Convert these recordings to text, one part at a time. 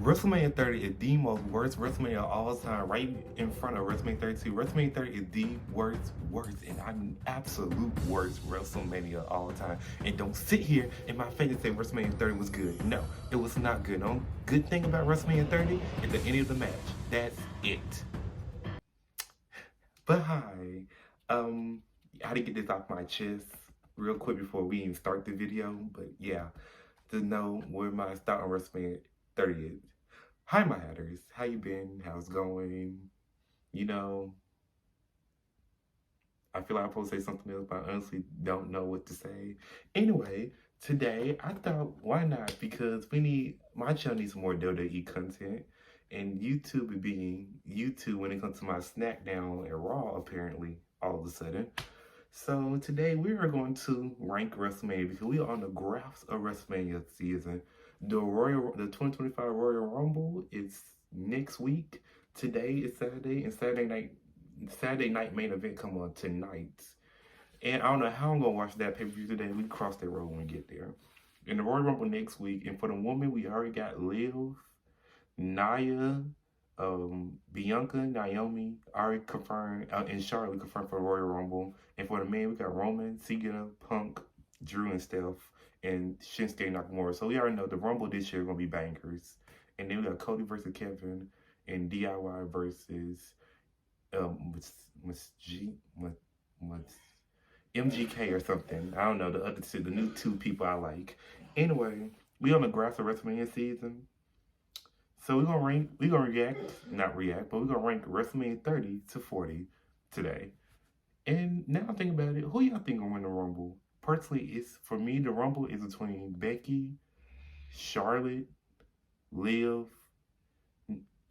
WrestleMania 30 is the most worst WrestleMania of all time, right in front of WrestleMania 32. WrestleMania 30 is the worst, and I'm absolute worst WrestleMania of all time. And don't sit here in my face and say WrestleMania 30 was good. No, it was not good. The only good thing about WrestleMania 30 is the end of the match. That's it. But hi, I had to get this off my chest real quick before we even start the video. But yeah, to know where my start on WrestleMania 30 is. Hi, my hatters. How you been? How's it going? You know, I feel like I'm supposed to say something else, but I honestly don't know what to say. Anyway, today I thought, why not? Because my channel needs more WWE content. And YouTube being YouTube when it comes to my SmackDown and Raw, apparently, all of a sudden. So today we are going to rank WrestleMania because we are on the graphs of WrestleMania season. The 2025 Royal Rumble is next week. Today is Saturday, and Saturday night main event come on tonight. And I don't know how I'm gonna watch that pay-per-view today. We cross that road when we get there. And the Royal Rumble next week. And for the women, we already got Liv, Nia, Bianca, Naomi already confirmed, and Charlotte confirmed for the Royal Rumble. And for the men, we got Roman, Cena, Punk, Drew, and Steph, and Shinsuke Nakamura. So we already know the Rumble this year is gonna be bangers. And then we got Cody versus Kevin, and DIY versus MGK or something. I don't know, the other two, the new two people I like. Anyway, we on the graphs of WrestleMania season. So we're gonna rank WrestleMania 30 to 40 today. And now I'm thinking about it, who y'all think gonna win the Rumble? Personally, for me, the Rumble is between Becky, Charlotte, Liv,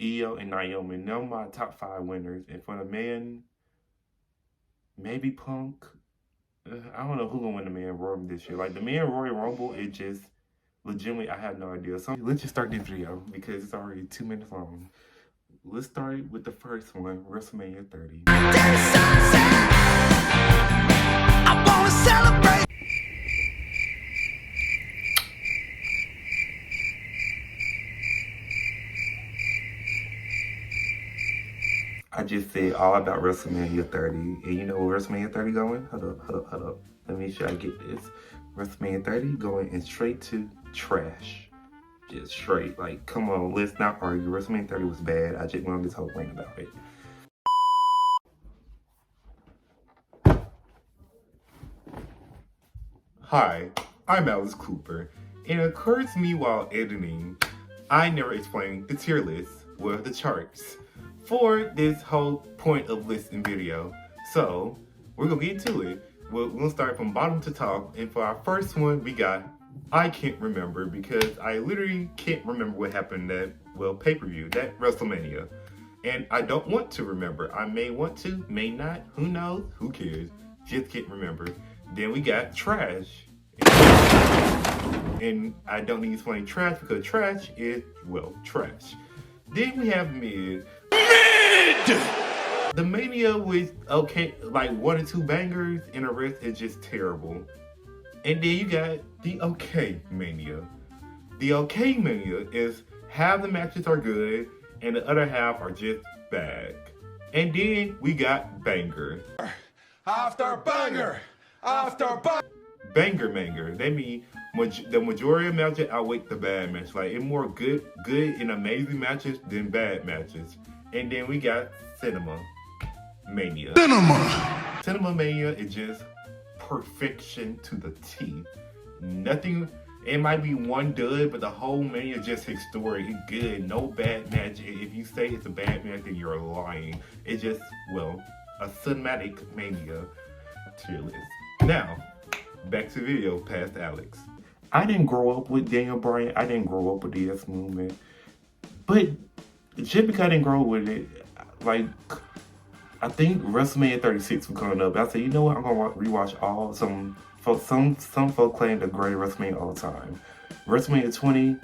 Io, and Naomi. They're my top 5 winners. And for the men, maybe Punk. I don't know who gonna win the men Royal this year. Like the men Royal Rumble, it just legitimately I have no idea. So let's just start this video because it's already 2 minutes long. Let's start with the first one, WrestleMania 30. I wanna celebrate. I just said all about WrestleMania 30. And you know where WrestleMania 30 going? Hold up. Let me make sure I get this. WrestleMania 30 going in straight to trash. Just straight. Like, come on, let's not argue. WrestleMania 30 was bad. I just went on this whole rant about it. Hi, I'm Alice Cooper. And it occurs to me while editing, I never explained the tier list, well, the charts, for this whole point of listing video. So, we're gonna get to it. We're gonna start from bottom to top. And for our first one, we got I can't remember because I literally can't remember what happened that, pay-per-view, that WrestleMania. And I don't want to remember. I may want to, may not, who knows, who cares. Just can't remember. Then we got trash. And I don't need to explain trash because trash is, trash. Then we have mid. The Mania was okay, like 1 or 2 bangers, and the rest is just terrible. And then you got the okay Mania. The okay Mania is half the matches are good, and the other half are just bad. And then we got banger. After banger! After banger! Banger. That means the majority of matches outweigh the bad matches. Like, it's more good and amazing matches than bad matches. And then we got Cinema Mania. Cinema Mania is just perfection to the T. Nothing, it might be one dud, but the whole Mania is just historic. It's good, no bad match. If you say it's a bad match, then you're lying. It's just, a cinematic Mania tier list. Now, back to the video past Alex. I didn't grow up with Daniel Bryan. I didn't grow up with the DS movement. But just because I didn't grow up with it, like, I think WrestleMania 36 was coming up. I said, you know what? I'm gonna rewatch all some folk claim the greatest WrestleMania of all time. WrestleMania 20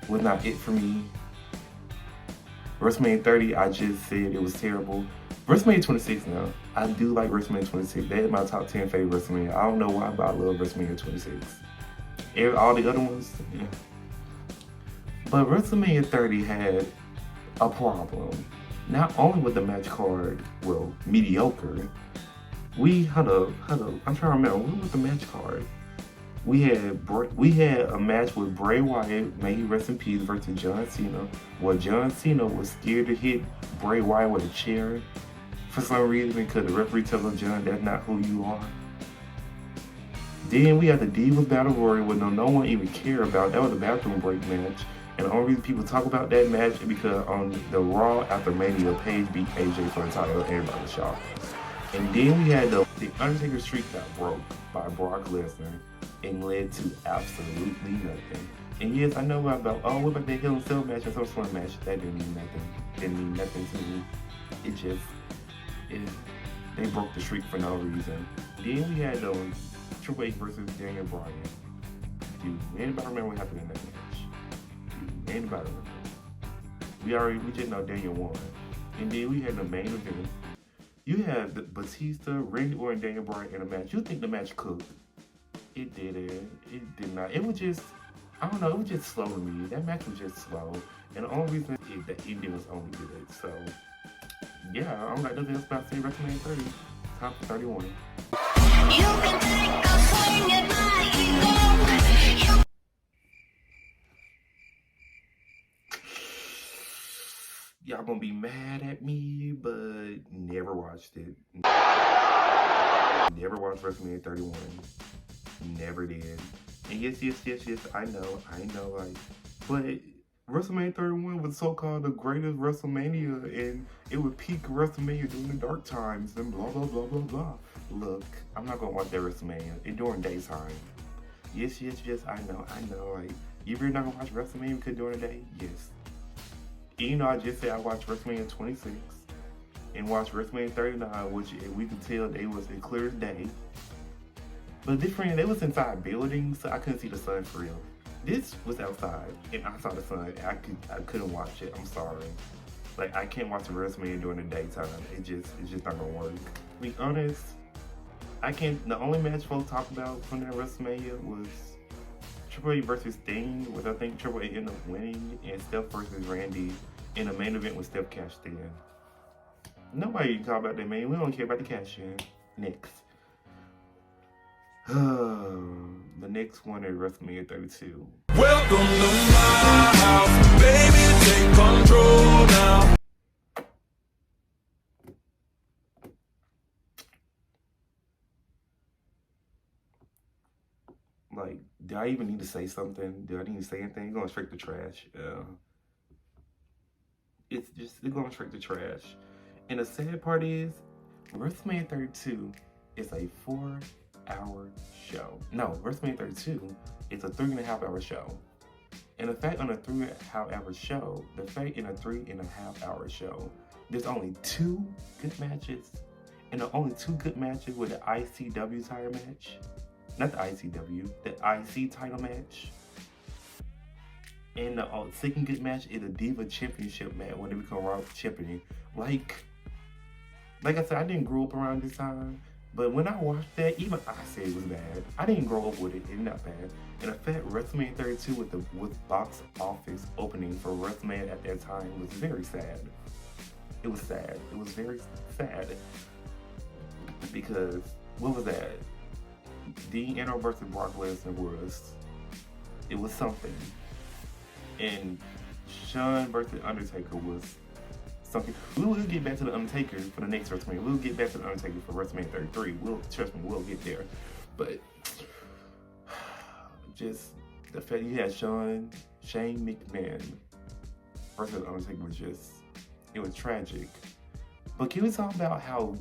was not it for me. WrestleMania 30, I just said it was terrible. WrestleMania 26 now. I do like WrestleMania 26. That is my top 10 favorite WrestleMania. I don't know why, but I love WrestleMania 26. All the other ones, yeah. But WrestleMania 30 had a problem. Not only with the match card, well, mediocre. Hold up. I'm trying to remember. What was the match card? We had a match with Bray Wyatt, may he rest in peace, versus John Cena. Where John Cena was scared to hit Bray Wyatt with a chair for some reason because the referee told him, John, that's not who you are. Then we had the Divas Battle Royal, which no one even cared about. That was a bathroom break match. And the only reason people talk about that match is because on the Raw after Mania, Paige beat AJ for the title, everybody was shocked. And then we had the Undertaker streak got broke by Brock Lesnar and led to absolutely nothing. And yes, I know what about what about that Hell in a Cell match and SummerSlam match? That didn't mean nothing. Didn't mean nothing to me. They broke the streak for no reason. Then we had those Triple H versus Daniel Bryan. Do anybody remember what happened in that match? Do anybody remember? We just know Daniel won. And then we had the main event. You had the Batista, Randy Orton, Daniel Bryan in a match. You think the match cooked? It didn't. It did not. It was just, I don't know, it was just slow to me. That match was just slow. And the only reason the ending was only good. So, yeah, I don't like nothing else about saying WrestleMania 30. Top 31. You can take a swing at my ego. Y'all gonna be mad at me, but never watched it. Never watched WrestleMania 31. Never did. And yes, I know, but WrestleMania 31 was so-called the greatest WrestleMania, and it would peak WrestleMania during the dark times, and blah, blah, blah, blah, blah. Look, I'm not gonna watch that WrestleMania. It's during daytime. Yes, I know, like, you really not gonna watch WrestleMania because during the day? Yes. And, you know, I just said I watched WrestleMania 26 and watched WrestleMania 39, which we could tell they was in clear as day. But different, they was inside buildings, so I couldn't see the sun for real. This was outside, and I saw the sun. I couldn't watch it. I'm sorry. Like, I can't watch the WrestleMania during the daytime. It's just not gonna work. To be honest, I can't. The only match folks talk about from that WrestleMania was Triple H versus Sting, which I think Triple H ended up winning, and Steph versus Randy. And the main event was Steph cashed in. Nobody talk about that, man. We don't care about the cash in. Next. The next one is WrestleMania 32. Welcome to my house, baby, take control now. Like, do I even need to say something? Do I need to say anything? Going straight to trash. It's going straight to trash. And the sad part is, WrestleMania 32 is a 4-hour show. No, WrestleMania 32 is a 3.5 hour show. And the fact on a 3.5 hour show, there's only 2 good matches. And the only 2 good matches were the ICW title match. Not the ICW, the IC title match. And the second good match is a Diva Championship match when they become Raw Champion. Like I said, I didn't grow up around this time. But when I watched that, even I said it was bad. I didn't grow up with it. It's not bad. And the fact WrestleMania 32 with box office opening for WrestleMania at that time was very sad. It was sad. It was very sad. Because, what was that? Dean Ambrose versus Brock Lesnar was something. And Shawn versus Undertaker was something. We will get back to the Undertaker for the next WrestleMania. We'll get back to the Undertaker for WrestleMania 33. Trust me, we'll get there. But just the fact you had Shane McMahon versus Undertaker it was tragic. But can we talk about how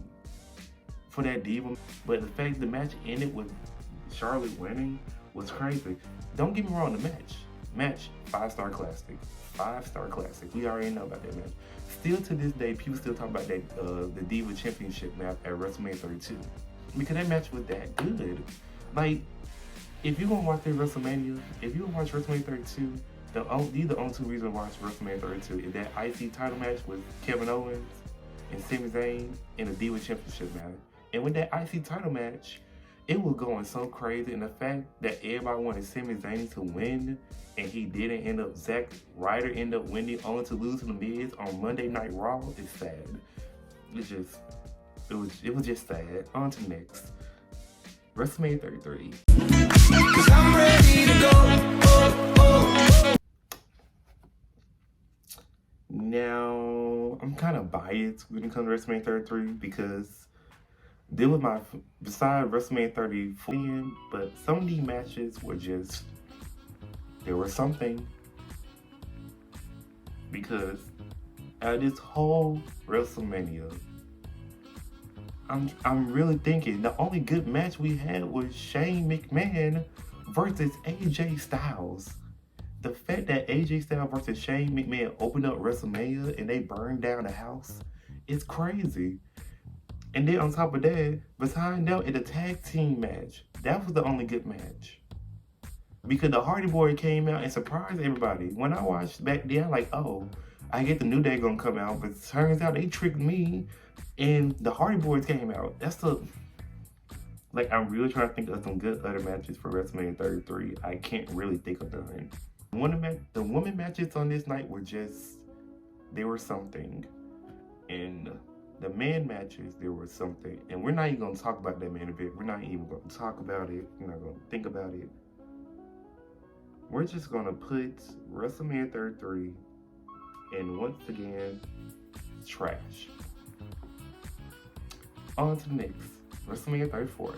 for that Diva, but the fact the match ended with Charlotte winning was crazy. Don't get me wrong, the match 5-star classic. 5-star classic. We already know about that match. Still to this day, people still talk about that the Diva Championship match at WrestleMania 32 because that match was that good. Like, if you're gonna watch that WrestleMania, if you watch WrestleMania 32, these are the only 2 reasons to watch WrestleMania 32 is that IC title match with Kevin Owens and Sami Zayn in the Diva Championship match. And with that IC title match, it was going so crazy, and the fact that everybody wanted Sami Zayn to win, and he didn't end up. Zack Ryder ended up winning, only to lose to the Miz on Monday Night Raw. Is sad. It was just sad. On to next. WrestleMania 33. 'Cause I'm ready to go. Now, I'm kind of biased when it comes to WrestleMania 33 because there was beside WrestleMania 34, but some of these matches were just, there was something. Because out of this whole WrestleMania, I'm really thinking the only good match we had was Shane McMahon versus AJ Styles. The fact that AJ Styles versus Shane McMahon opened up WrestleMania and they burned down the house is crazy. And then on top of that, behind them in the tag team match, that was the only good match. Because the Hardy Boy came out and surprised everybody. When I watched back then, I'm like, oh, I get the New Day gonna come out, but it turns out they tricked me and the Hardy Boys came out. I'm really trying to think of some good other matches for WrestleMania 33. I can't really think of none. The women matches on this night were just, they were something. And the man matches, there was something. And we're not even gonna talk about that main event. We're not even gonna talk about it. We're not gonna think about it. We're just gonna put WrestleMania 33 and once again, trash. On to the next, WrestleMania 34.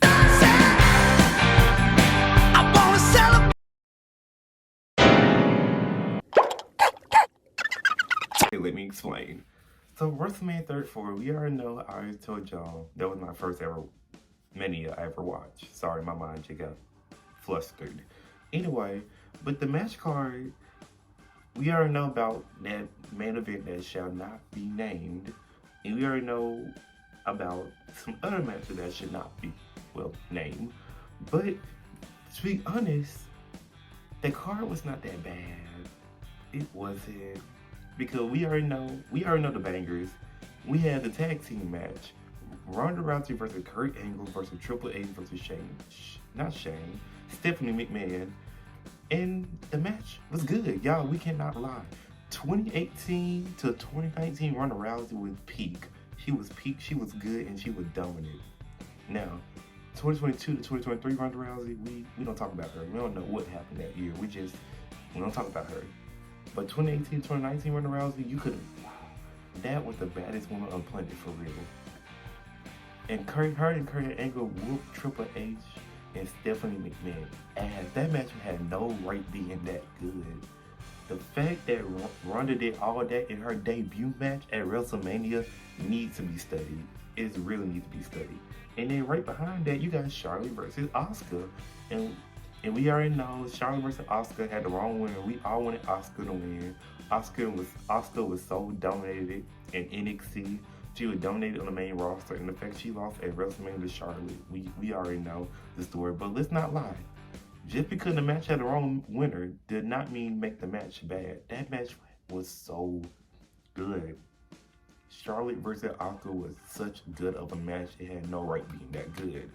I wanna celebrate. Let me explain. So WrestleMania 34, we already know, I already told y'all, that was my first ever Mania I ever watched. Sorry, my mind just got flustered. Anyway, but the match card, we already know about that main event that shall not be named. And we already know about some other matches that should not be, named. But to be honest, the card was not that bad. It wasn't. Because we already know the bangers. We had the tag team match. Ronda Rousey versus Kurt Angle versus Triple H versus Stephanie McMahon. And the match was good. Y'all, we cannot lie. 2018 to 2019, Ronda Rousey was peak. She was peak, she was good, and she was dominant. Now, 2022 to 2023, Ronda Rousey, we don't talk about her. We don't know what happened that year. We don't talk about her. But 2018, 2019, Ronda Rousey, that was the baddest woman on planet for real. And Kurt Angle whooped Triple H and Stephanie McMahon ass. That match had no right being that good. The fact that Ronda did all that in her debut match at WrestleMania needs to be studied. It really needs to be studied. And then right behind that, you got Charlotte versus Asuka. And we already know Charlotte versus Asuka had the wrong winner. We all wanted Asuka to win. Asuka was so dominated in NXT. She was dominated on the main roster, and the fact she lost at WrestleMania to Charlotte, we already know the story. But let's not lie. Just because the match had the wrong winner did not mean make the match bad. That match was so good. Charlotte versus Asuka was such good of a match. It had no right being that good.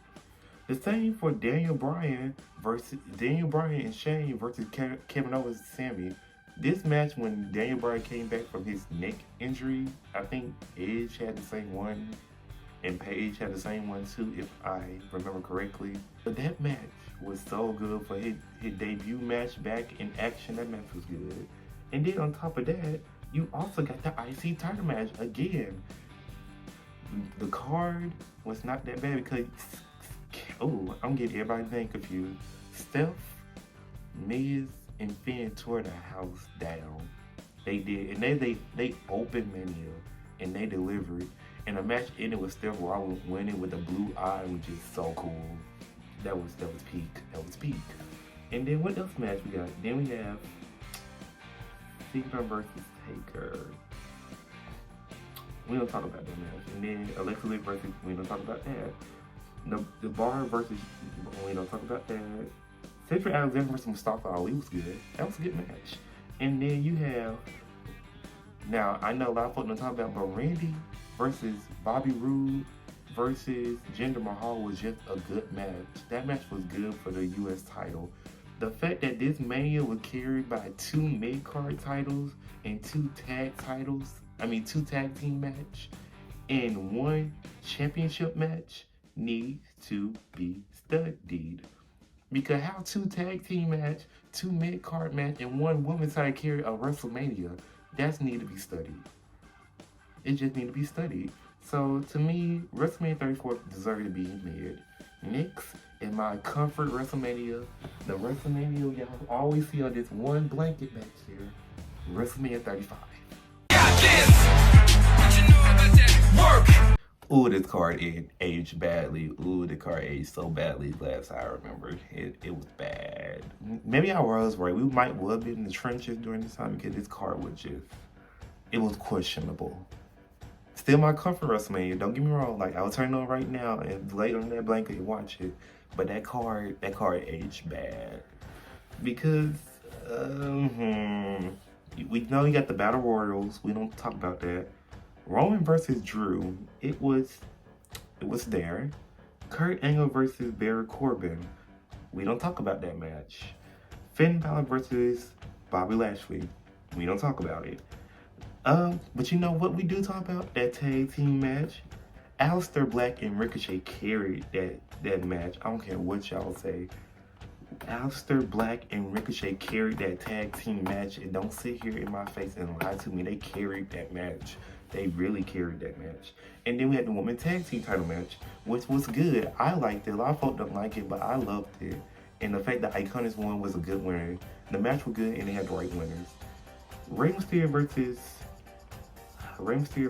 The same for Daniel Bryan and Shane versus Kevin Owens and Sami. This match, when Daniel Bryan came back from his neck injury, I think Edge had the same one, and Paige had the same one too, if I remember correctly. But that match was so good for his debut match back in action. That match was good. And then on top of that, you also got the IC title match again. The card was not that bad because, I'm getting everybody's name confused. Steph, Miz, and Finn tore the house down. They did, and they opened Mania, and they delivered. And the match ended with Steph Rollins winning with a blue eye, which is so cool. That was peak. That was peak. And then what else match we got? Then we have Cena versus Taker. We don't talk about that match. And then Alexa Bliss versus, we don't talk about that. The Bar versus, we don't talk about that. Cedric Alexander versus Mustafa Ali was good. That was a good match. And then you have, now I know a lot of folks don't talk about, but Randy versus Bobby Roode. versus Jinder Mahal was just a good match. That match was good for the US title. The fact that this Mania was carried by 2 mid-card titles and 2 tag titles, two tag team match, and 1 championship match needs to be studied. Because how 2 tag team match, 2 mid-card match, and 1 women's title carry a WrestleMania, that's need to be studied. It just need to be studied. So to me, WrestleMania 34 deserves to be mid. Next, in my comfort WrestleMania, the WrestleMania y'all always see on this one blanket back here, WrestleMania 35. Got this. What you know about that? Work. Ooh, this card aged badly. Ooh, the card aged so badly last I remember. It was bad. Maybe I was right. We might well have been in the trenches during this time because this card was just, it was questionable. Still my comfort WrestleMania, don't get me wrong. Like, I will turn it on right now and lay on that blanket and watch it. But that card aged bad. Because, we know you got the Battle Royals. We don't talk about that. Roman versus Drew, it was there. Kurt Angle versus Baron Corbin, we don't talk about that match. Finn Balor versus Bobby Lashley, we don't talk about it. But you know what we do talk about? That tag team match. Aleister Black and Ricochet carried that match. I don't care what y'all say. Aleister Black and Ricochet carried that tag team match, and don't sit here in my face and lie to me. They carried that match. They really carried that match. And then we had the women's tag team title match, which was good. I liked it. A lot of folks don't like it, but I loved it. And the fact that Iconics won was a good winner. The match was good, and they had the right winners. Rey Mysterio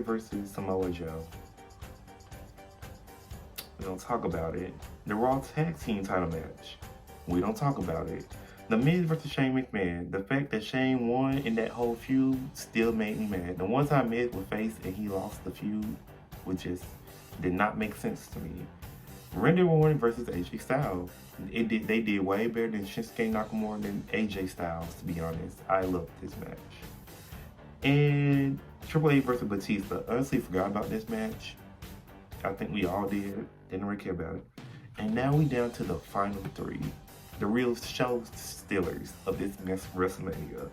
versus Samoa Joe. We don't talk about it. The Raw Tag Team title match. We don't talk about it. The Miz versus Shane McMahon. The fact that Shane won in that whole feud still made me mad. The one time Miz was faced and he lost the feud, which just did not make sense to me. Randy Orton versus AJ Styles. They did way better than Shinsuke Nakamura than AJ Styles, to be honest. I loved this match. And Triple H versus Batista. Honestly, forgot about this match. I think we all did. Didn't really care about it. And now we down to the final 3. The real show stealers of this next WrestleMania.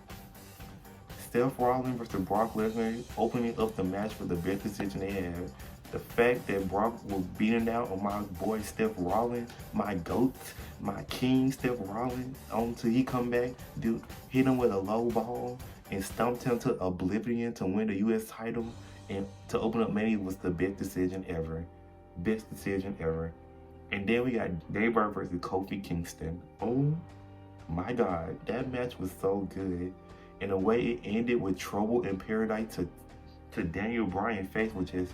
Seth Rollins versus Brock Lesnar, opening up the match for the best decision they had. The fact that Brock was beating down on my boy Seth Rollins, my GOAT, my king Seth Rollins, until he come back, dude, hit him with a low ball and stomped him to oblivion to win the US title and to open up Mania was the best decision ever. Best decision ever. And then we got Dave Bryan versus Kofi Kingston. Oh my God, that match was so good. And the way it ended with Trouble in Paradise to Daniel Bryan's face was just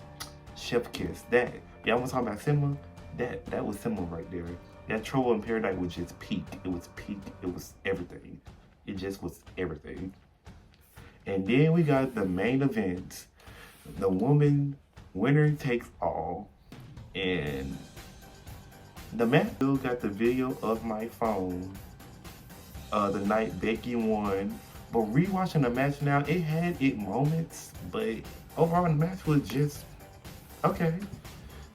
chef kiss. That, y'all want to talk about cinema? That was cinema right there. That Trouble in Paradise was just peak. It was peak. It was everything. It just was everything. And then we got the main event. The woman winner takes all. And the match still got the video of my phone the night Becky won. But rewatching the match now, it had its moments, but overall the match was just okay.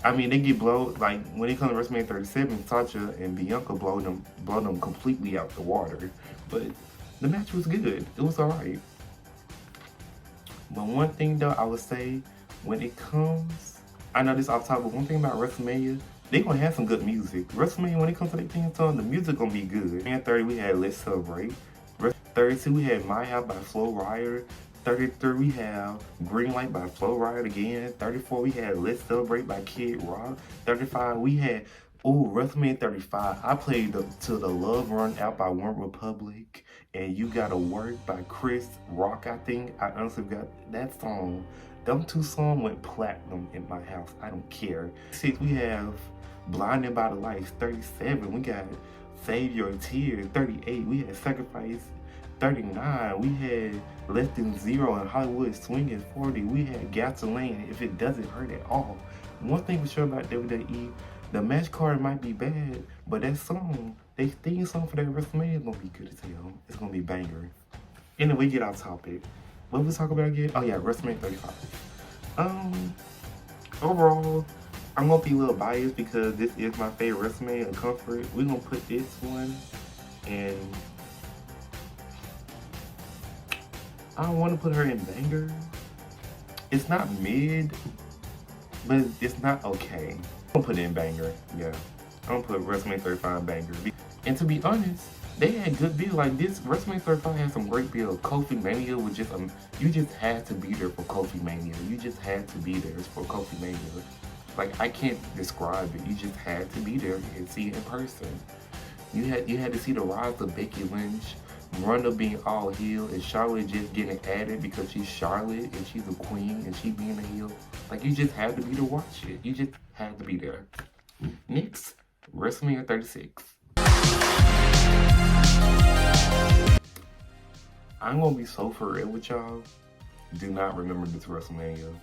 I mean, they get blown, like when it comes to WrestleMania 37, Sasha and Bianca blow them completely out the water. But the match was good. It was alright. But one thing though, I would say, when it comes, I know this off top, but one thing about WrestleMania, they gonna have some good music. WrestleMania, when it comes to their theme song, the music gonna be good. In 30, we had Let's Celebrate. 32, we had My House by Flo Rida. 33, we have Green Light by Flo Rida again. 34, we had Let's Celebrate by Kid Rock. 35, we had, WrestleMania 35. I played to the Love Run Out by One Republic. And You Gotta Work by Chris Rock, I think. I honestly got that song. Them 2 songs went platinum in my house. I don't care. 6, we have Blinded by the Lights. 37, we got Save Your Tears. 38, we had Sacrifice. 39, we had Less Than Zero in Hollywood Swinging. 40, we had Gasoline, If It Doesn't Hurt at All. One thing for sure about WWE, the match card might be bad, but that song, they theme song for that WrestleMania is gonna be good as hell. It's gonna be banger. Anyway, get off topic. What we talk about again? Oh yeah, WrestleMania 35. Overall, I'm gonna be a little biased because this is my favorite WrestleMania and comfort. We're gonna put this one, and I don't want to put her in banger. It's not mid, but it's not okay. I'm gonna put it in banger, yeah. I'm gonna put WrestleMania 35 banger. And to be honest, they had good build. Like this, WrestleMania 35 had some great build. Kofi Mania was just, you just had to be there for Kofi Mania. You just had to be there for Kofi Mania. Like, I can't describe it. You just had to be there and see it in person. You had to see the rise of Becky Lynch, Ronda being all heel, and Charlotte just getting added because she's Charlotte and she's a queen and she being a heel. Like, you just had to be to watch it. You just had to be there. Next, WrestleMania 36. I'm gonna be so for real with y'all. Do not remember this WrestleMania.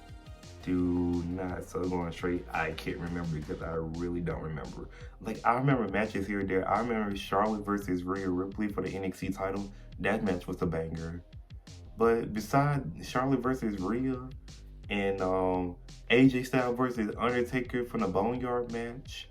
Do not. So going straight, I can't remember because I really don't remember. Like, I remember matches here and there. I remember Charlotte versus Rhea Ripley for the NXT title. That match was a banger. But besides Charlotte versus Rhea and AJ Styles versus Undertaker from the Boneyard match,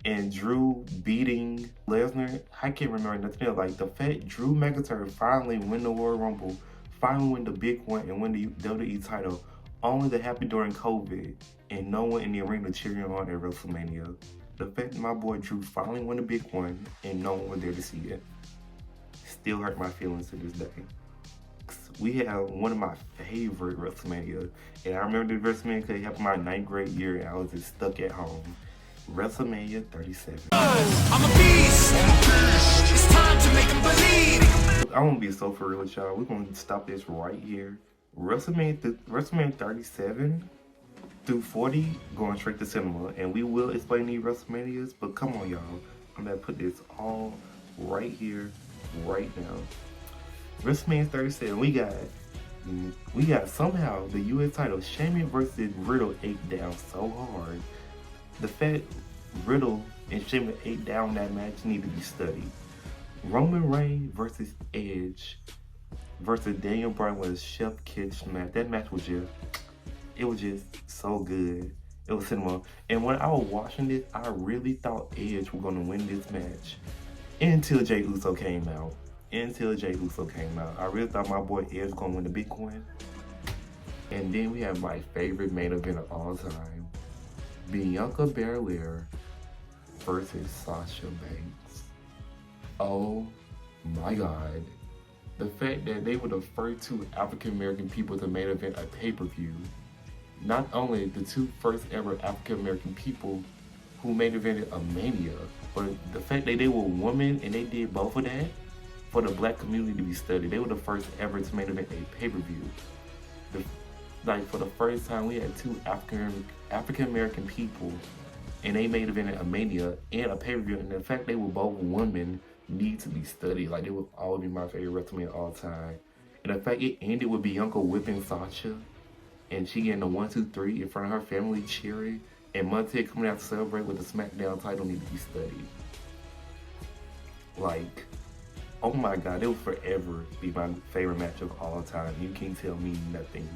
and Drew beating Lesnar, I can't remember nothing else. Like, the fact Drew McIntyre finally win the Royal Rumble, finally win the big one and win the WWE title, only to happen during COVID and no one in the arena cheering on at WrestleMania. The fact that my boy Drew finally won the big one and no one was there to see it still hurt my feelings to this day. We have one of my favorite WrestleMania, and I remember this WrestleMania because it happened my 9th grade year and I was just stuck at home. WrestleMania 37. I'm a beast. It's time to make them believe. I won't be so for real with y'all. We're going to stop this right here. WrestleMania 37 through 40 going straight to cinema. And we will explain these WrestleManias, but come on, y'all. I'm going to put this all right here, right now. WrestleMania 37, we got somehow the US title, Sheamus versus Riddle ate down so hard. The fact Riddle and Sheamus ate down that match need to be studied. Roman Reigns versus Edge versus Daniel Bryan was Chef Kiss match. That match was just so good. It was cinema. And when I was watching this, I really thought Edge was gonna win this match until Jey Uso came out. I really thought my boy Edge was gonna win the big one. And then we have my favorite main event of all time. Bianca Belair versus Sasha Banks. Oh my God. The fact that they were the first two African American people to main event a pay-per-view. Not only the two first ever African American people who main evented a Mania, but the fact that they were women and they did both of that for the black community to be studied. They were the first ever to main event a pay-per-view. Like, for the first time, we had two African American people, and they made event a Mania and a pay-per-view. And the fact they were both women need to be studied. Like, they will always be my favorite WrestleMania of all time. And the fact it ended with Bianca whipping Sasha, and she getting the 1, 2, 3 in front of her family cheering, and Monte coming out to celebrate with the SmackDown title need to be studied. Like, oh my God, it will forever be my favorite match of all time. You can't tell me nothing.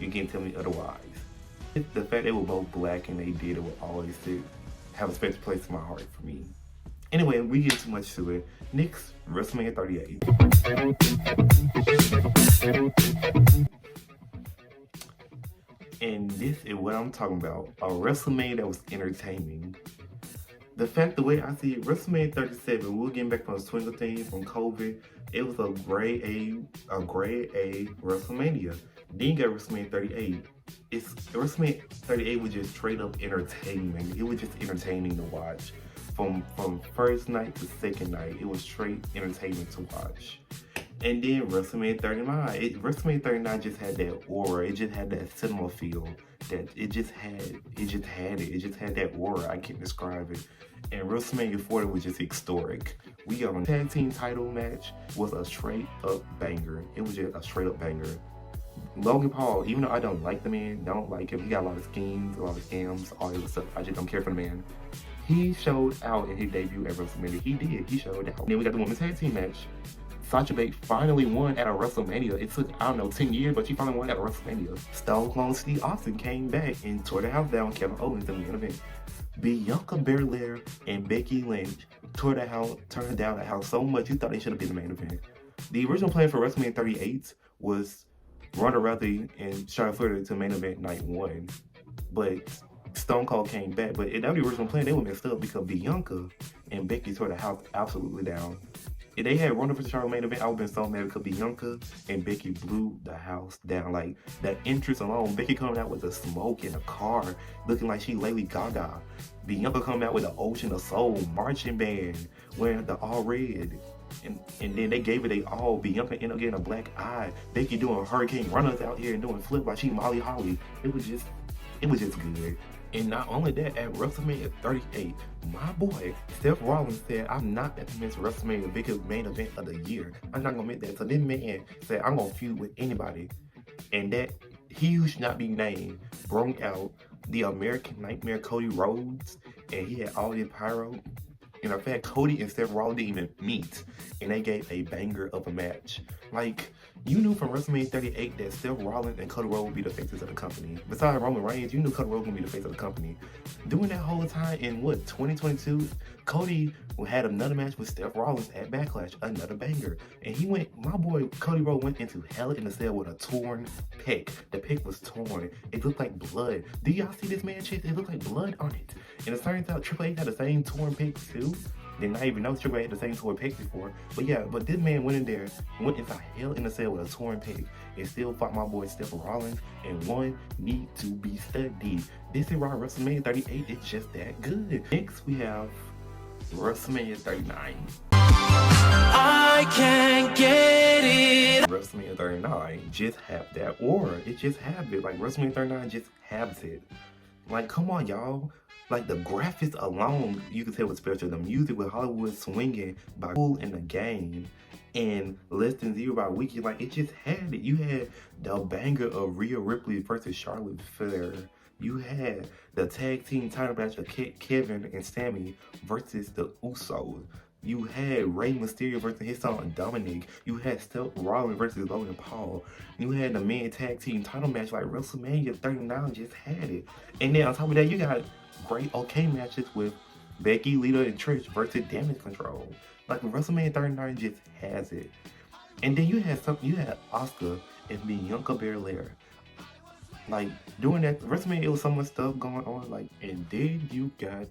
You can't tell me otherwise. The fact they were both black and they did it will always have a special place in my heart for me. Anyway, we get too much to it. Next, WrestleMania 38. And this is what I'm talking about. A WrestleMania that was entertaining. The way I see it, WrestleMania 37, we're getting back on the swing of things from COVID. It was a grade A WrestleMania. Then you got WrestleMania 38. WrestleMania 38 was just straight up entertainment. It was just entertaining to watch. From first night to second night, it was straight entertainment to watch. And then WrestleMania 39. WrestleMania 39 just had that aura. It just had that cinema feel. That it just had that aura. I can't describe it. And WrestleMania 40 was just historic. We got a tag team title match was a straight up banger. It was just a straight up banger. Logan Paul, even though I don't like the man, don't like him, he got a lot of schemes, a lot of scams, all that stuff. I just don't care for the man. He showed out in his debut at WrestleMania. He showed out. Then we got the women's tag team match. Sasha Banks finally won at a WrestleMania. It took, I don't know, 10 years, but she finally won at a WrestleMania. Stone Cold Steve Austin came back and tore the house down with Kevin Owens in the main event. Bianca Belair and Becky Lynch turned down the house so much you thought they should have been the main event. The original plan for WrestleMania 38 was Ronda Rousey and Charlotte Flair to main event night 1, but Stone Cold came back. But that was the original plan. They were messed up because Bianca and Becky tore the house absolutely down. If they had Ronda vs. Charlotte main event, I would have been so mad because Bianca and Becky blew the house down. Like, that entrance alone, Becky coming out with the smoke in a car, looking like she Lady Gaga. Bianca coming out with the Ocean of Soul marching band, wearing the all red. And then they gave it they all. Bianca ended up getting a black eye. Becky doing hurricane runners out here and doing flip like she Molly Holly. It was just good. And not only that, at WrestleMania 38, my boy Seth Rollins said, I'm not at the next WrestleMania biggest main event of the year. I'm not gonna admit that. So this man said, I'm gonna feud with anybody. And that he who should not be named brought out the American Nightmare Cody Rhodes, and he had all the pyro. And in fact, Cody and Seth Rollins didn't even meet, and they gave a banger of a match. Like, you knew from WrestleMania 38 that Seth Rollins and Cody Rhodes would be the faces of the company. Besides Roman Reigns, you knew Cody Rhodes was going to be the face of the company. During that whole time in, 2022, Cody had another match with Seth Rollins at Backlash, another banger. And my boy Cody Rhodes went into Hell in a Cell with a torn pec. The pec was torn. It looked like blood. Do y'all see this man's chest? It looked like blood on it. And it turns out Triple H had the same torn pec too. Did not even know Triple H had the same torn pec before. But yeah, this man went inside Hell in a Cell with a torn pec and still fought my boy Seth Rollins, and one need to be studied. This is why WrestleMania 38 is just that good. Next we have WrestleMania 39. I can't get it. WrestleMania 39 just have that, or it just have it. Like, WrestleMania 39 just has it. Like, come on, y'all. Like, the graphics alone, you can tell was special. The music with Hollywood swinging by Cool in the Game and Less Than Zero by Wiki. Like, it just had it. You had the banger of Rhea Ripley versus Charlotte Flair. You had the tag team title match of Kevin and Sammy versus the Usos. You had Rey Mysterio versus his son Dominic. You had Seth Rollins versus Logan Paul. You had the men tag team title match. Like, WrestleMania 39 just had it. And then on top of that, you got great matches with Becky, Lita, and Trish versus Damage Control. Like, WrestleMania 39 just has it. And then you had Asuka and Bianca Belair. Like, during that WrestleMania, it was so much stuff going on. Like, and then you got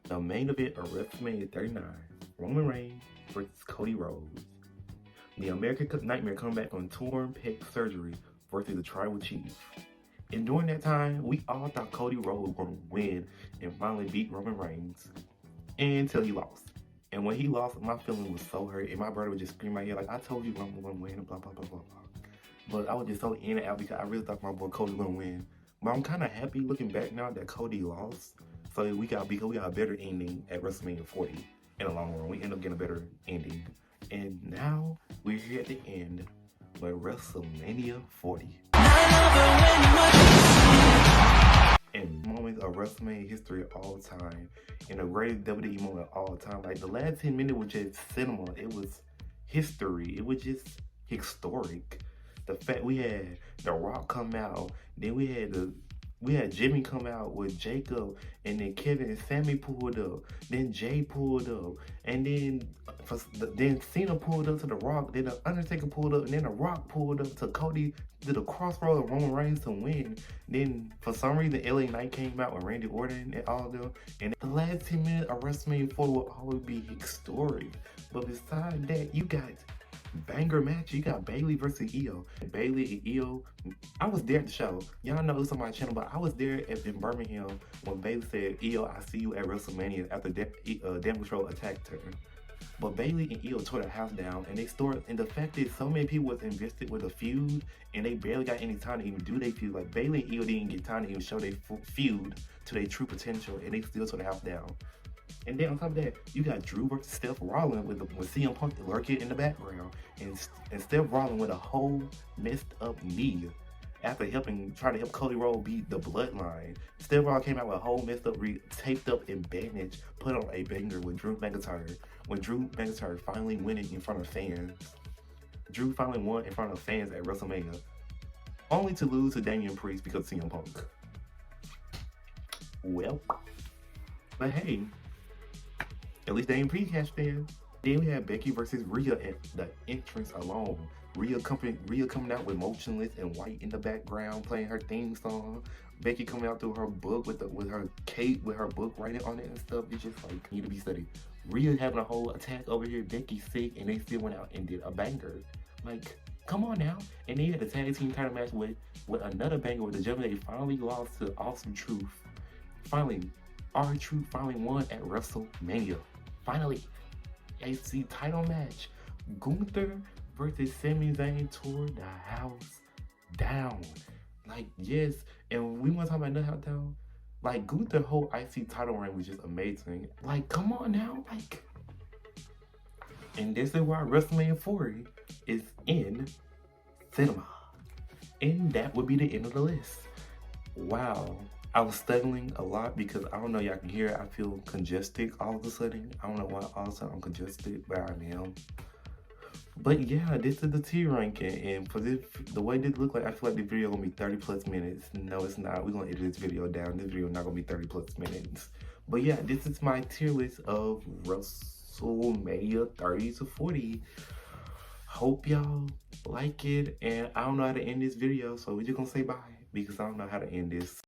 the main event of WrestleMania 39, Roman Reigns versus Cody Rhodes. The American Nightmare come back on torn pec surgery versus the Tribal Chief. And during that time, we all thought Cody Rhodes was going to win and finally beat Roman Reigns until he lost. And when he lost, my feeling was so hurt, and my brother would just scream right here like, I told you Roman was going to win, blah, blah, blah, blah, blah. But I was just so in and out because I really thought my boy Cody was going to win. But I'm kind of happy looking back now that Cody lost. So we got a better ending at WrestleMania 40 in the long run. We end up getting a better ending. And now we're here at the end with WrestleMania 40. And moments of WrestleMania history of all time. And the greatest WWE moment of all time. Like, the last 10 minutes was just cinema. It was history. It was just historic. The fact we had The Rock come out, then we had Jimmy come out with Jacob, and then Kevin and Sammy pulled up, then Jay pulled up, and then Cena pulled up to The Rock, then The Undertaker pulled up, and then The Rock pulled up to Cody, to the crossroad of Roman Reigns to win. Then for some reason LA Knight came out with Randy Orton and all them, and the last 10 minutes of WrestleMania 40 will always be historic. But besides that, you got banger match. You got Bayley versus Io. Bayley and Io, I was there at the show. Y'all know it's on my channel, but I was there in Birmingham when Bayley said, Io, I see you at WrestleMania, after Damage Control attacked her. But Bayley and Io tore the house down, and the fact that so many people was invested with a feud, and they barely got any time to even do their feud. Like, Bayley and Io didn't get time to even show their feud to their true potential, and they still tore the house down. And then on top of that, you got Drew versus Seth Rollins with CM Punk lurking in the background, and Seth Rollins with a whole messed up knee after trying to help Cody Rhodes beat the Bloodline. Seth Rollins came out with a whole messed up, taped up and bandaged, put on a banger with Drew McIntyre. When Drew McIntyre finally winning in front of fans. Drew finally won in front of fans at WrestleMania, only to lose to Damian Priest because of CM Punk. Well, but hey, at least Damian Priest cashed in. Then we had Becky versus Rhea at the entrance alone. Rhea coming out with Motionless and White in the background playing her theme song. Becky coming out through her book with her cape with her book writing on it and stuff. It's just like, need to be studied. Rhea having a whole attack over here. Becky's sick and they still went out and did a banger. Like, come on now. And they had a tag team title match with another banger with the gentleman they finally lost to Awesome Truth. Finally, R-Truth finally won at WrestleMania. Finally, AC title match. Gunther versus Sami Zayn tore the house down. Like, yes, and we want to talk about another house down. Like, Gunther's whole IC title reign was just amazing. Like, come on now, like. And this is why WrestleMania 40 is in cinema. And that would be the end of the list. Wow. I was stuttering a lot because I don't know, y'all can hear it. I feel congested all of a sudden. I don't know why all of a sudden I'm congested, but I am. But yeah, this is the tier ranking, and for this, the way this look like, I feel like the video gonna be 30 plus minutes. No, it's not. We're gonna edit this video down. This video not gonna be 30 plus minutes. But yeah, this is my tier list of WrestleMania 30 to 40. Hope y'all like it, and I don't know how to end this video, so we're just gonna say bye because I don't know how to end this.